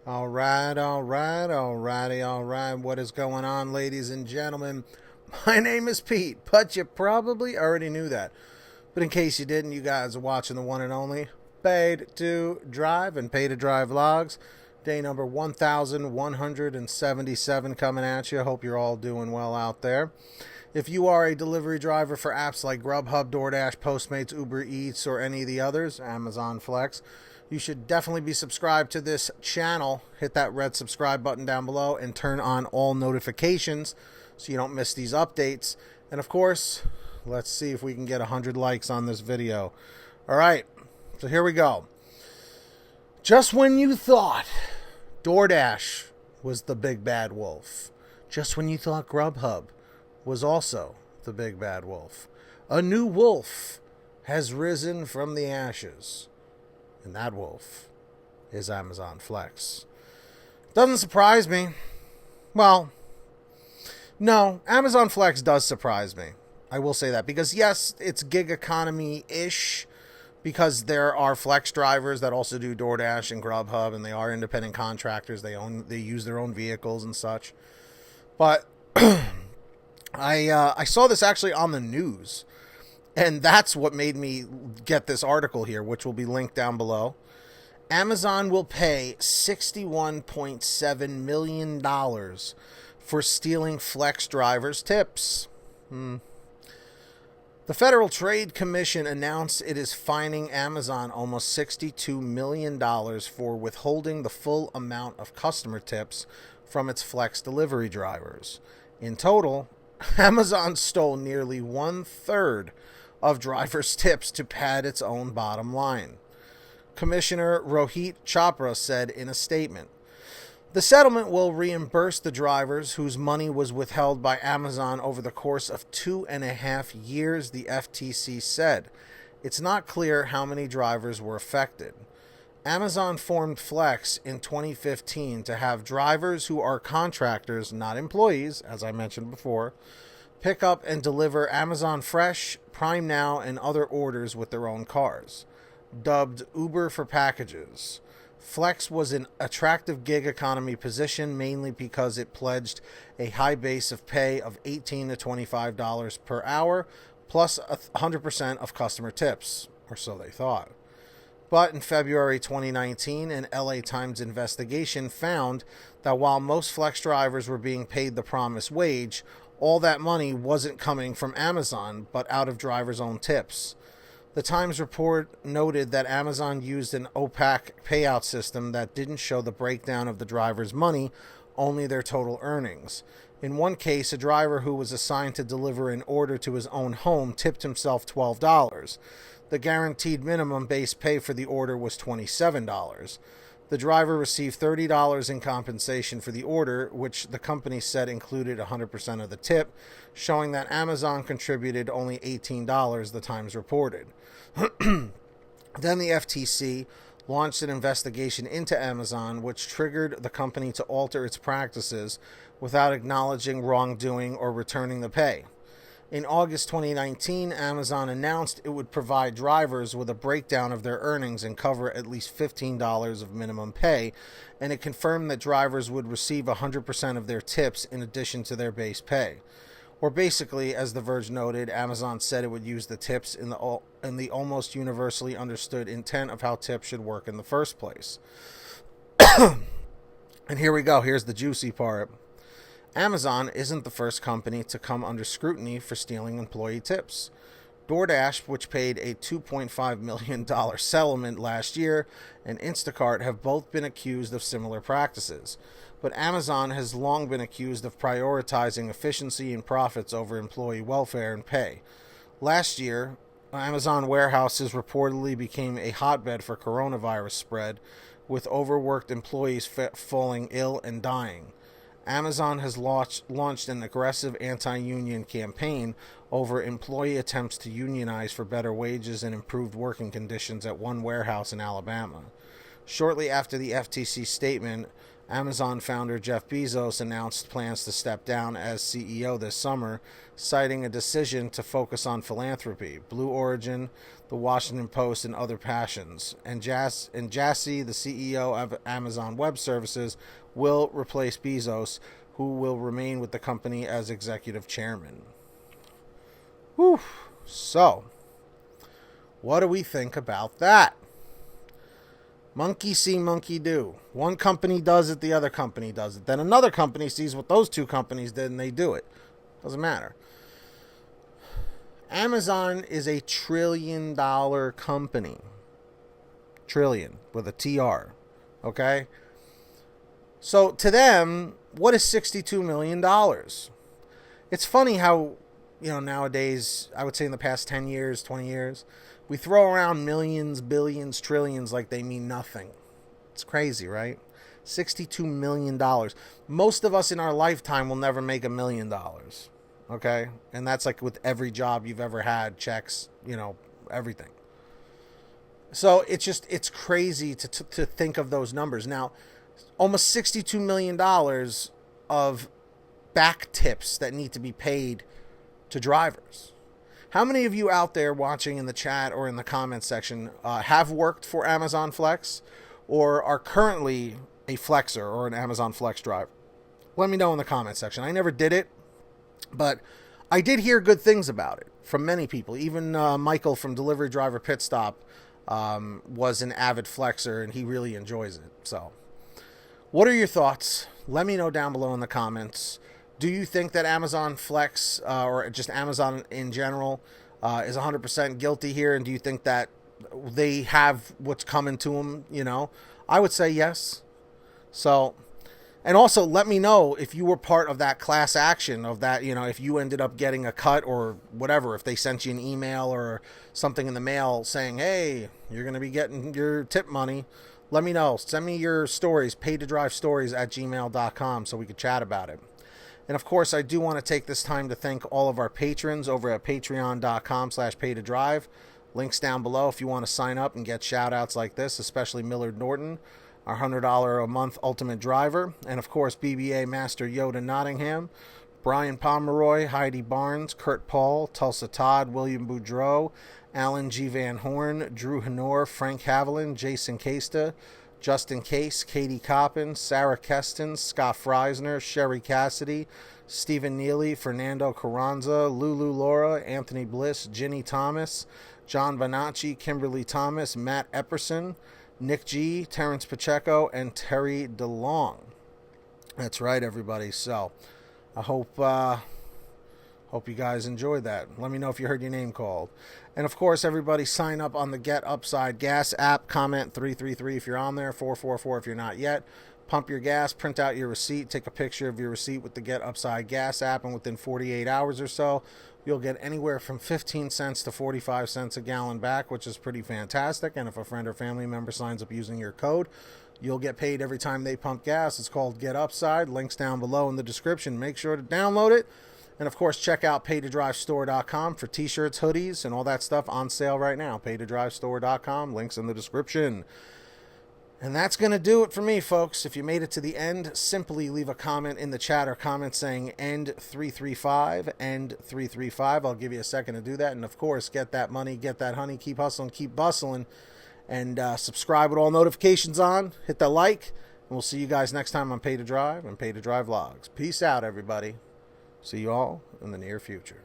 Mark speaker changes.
Speaker 1: All right. What is going on, ladies and gentlemen? My name is Pete, but you probably already knew that. But in case you didn't, you guys are watching the one and only Paid to Drive and Pay to Drive Vlogs. Day number 1177 coming at you. Hope you're all doing well out there. If you are a delivery driver for apps like GrubHub, DoorDash, Postmates, Uber Eats, or any of the others, Amazon Flex, you should definitely be subscribed to this channel. Hit that red subscribe button down below and turn on all notifications so you don't miss these updates. And of course, let's see if we can get 100 likes on this video. All right, so here we go. Just when you thought DoorDash was the big bad wolf, just when you thought GrubHub was also the big bad wolf, a new wolf has risen from the ashes. And that wolf is Amazon Flex. Doesn't surprise me. Well, no, Amazon Flex does surprise me. I will say that. Because yes, it's gig economy-ish. Because there are Flex drivers that also do DoorDash and GrubHub. And they are independent contractors. They use their own vehicles and such. But I saw this actually on the news. And that's what made me get this article here, which will be linked down below. Amazon will pay $61.7 million for stealing Flex drivers' tips. The Federal Trade Commission announced it is fining Amazon almost $62 million for withholding the full amount of customer tips from its Flex delivery drivers. In total, Amazon stole nearly 1/3 of drivers' tips to pad its own bottom line. Commissioner Rohit Chopra said in a statement, "The settlement will reimburse the drivers whose money was withheld by Amazon over the course of 2.5 years," the FTC said. It's not clear how many drivers were affected. Amazon formed Flex in 2015 to have drivers who are contractors, not employees, as I mentioned before, pick up and deliver Amazon Fresh, Prime Now, and other orders with their own cars. Dubbed Uber for packages, Flex was an attractive gig economy position mainly because it pledged a high base of pay of $18 to $25 per hour, plus 100% of customer tips, or so they thought. But in February 2019, an LA Times investigation found that while most Flex drivers were being paid the promised wage, all that money wasn't coming from Amazon, but out of drivers' own tips. The Times report noted that Amazon used an opaque payout system that didn't show the breakdown of the driver's money, only their total earnings. In one case, a driver who was assigned to deliver an order to his own home tipped himself $12. The guaranteed minimum base pay for the order was $27. The driver received $30 in compensation for the order, which the company said included 100% of the tip, showing that Amazon contributed only $18, the Times reported. Then the FTC launched an investigation into Amazon, which triggered the company to alter its practices without acknowledging wrongdoing or returning the pay. In August 2019, Amazon announced it would provide drivers with a breakdown of their earnings and cover at least $15 of minimum pay, and it confirmed that drivers would receive 100% of their tips in addition to their base pay. Or basically, as The Verge noted, Amazon said it would use the tips in the almost universally understood intent of how tips should work in the first place. And here we go. Here's the juicy part. Amazon isn't the first company to come under scrutiny for stealing employee tips. DoorDash, which paid a $2.5 million settlement last year, and Instacart have both been accused of similar practices. But Amazon has long been accused of prioritizing efficiency and profits over employee welfare and pay. Last year, Amazon warehouses reportedly became a hotbed for coronavirus spread, with overworked employees falling ill and dying. Amazon has launched an aggressive anti-union campaign over employee attempts to unionize for better wages and improved working conditions at one warehouse in Alabama. Shortly after the FTC statement, Amazon founder Jeff Bezos announced plans to step down as CEO this summer, citing a decision to focus on philanthropy, Blue Origin, the Washington Post, and other passions. And Jassy, the CEO of Amazon Web Services, will replace Bezos, who will remain with the company as executive chairman. Whew. So, what do we think about that? Monkey see, monkey do. One company does it, the other company does it. Then another company sees what those two companies did and they do it. Doesn't matter. Amazon is a $1 trillion company. Trillion with a TR. Okay? So to them, what is $62 million? It's funny how, nowadays, I would say in the past 10 years, 20 years, we throw around millions, billions, trillions like they mean nothing. It's crazy, right? $62 million. Most of us in our lifetime will never make $1 million. Okay? And that's like with every job you've ever had, checks, everything. So it's crazy to think of those numbers. Now, almost $62 million of back tips that need to be paid to drivers. How many of you out there watching in the chat or in the comments section have worked for Amazon Flex or are currently a flexer or an Amazon Flex driver? Let me know in the comments section. I never did it, but I did hear good things about it from many people. Even Michael from Delivery Driver Pit Stop was an avid flexer, and he really enjoys it. So, what are your thoughts? Let me know down below in the comments. Do you think that Amazon Flex, or just Amazon in general, is 100% guilty here? And do you think that they have what's coming to them? I would say yes. So, and also let me know if you were part of that class action of that, if you ended up getting a cut or whatever, if they sent you an email or something in the mail saying, hey, you're going to be getting your tip money. Let me know. Send me your stories, PaidToDriveStories@gmail.com so we could chat about it. And of course, I do want to take this time to thank all of our patrons over at patreon.com/PaidToDrive. Links down below if you want to sign up and get shout outs like this, especially Millard Norton, our $100 a month ultimate driver. And of course, BBA Master Yoda Nottingham, Brian Pomeroy, Heidi Barnes, Kurt Paul, Tulsa Todd, William Boudreau, Alan G. Van Horn, Drew Hanor, Frank Haviland, Jason Casta, Justin Case, Katie Coppin, Sarah Keston, Scott Freisner, Sherry Cassidy, Stephen Neely, Fernando Carranza, Lulu Laura, Anthony Bliss, Ginny Thomas, John Bonacci, Kimberly Thomas, Matt Epperson, Nick G, Terrence Pacheco, and Terry DeLong. That's right, everybody. So I hope you guys enjoyed that. Let me know if you heard your name called. And of course, everybody sign up on the Get Upside Gas app. Comment 333 if you're on there, 444 if you're not yet. Pump your gas, print out your receipt, take a picture of your receipt with the Get Upside Gas app, and within 48 hours or so, you'll get anywhere from 15 cents to 45 cents a gallon back, which is pretty fantastic. And if a friend or family member signs up using your code, you'll get paid every time they pump gas. It's called Get Upside. Links down below in the description. Make sure to download it. And, of course, check out PaidToDriveStore.com for T-shirts, hoodies, and all that stuff on sale right now. PaidToDriveStore.com. Links in the description. And that's going to do it for me, folks. If you made it to the end, simply leave a comment in the chat or comment saying end 335, end 335. I'll give you a second to do that. And, of course, get that money, get that honey, keep hustling, keep bustling. And subscribe with all notifications on. Hit the like. And we'll see you guys next time on Pay to Drive and Pay to Drive Vlogs. Peace out, everybody. See you all in the near future.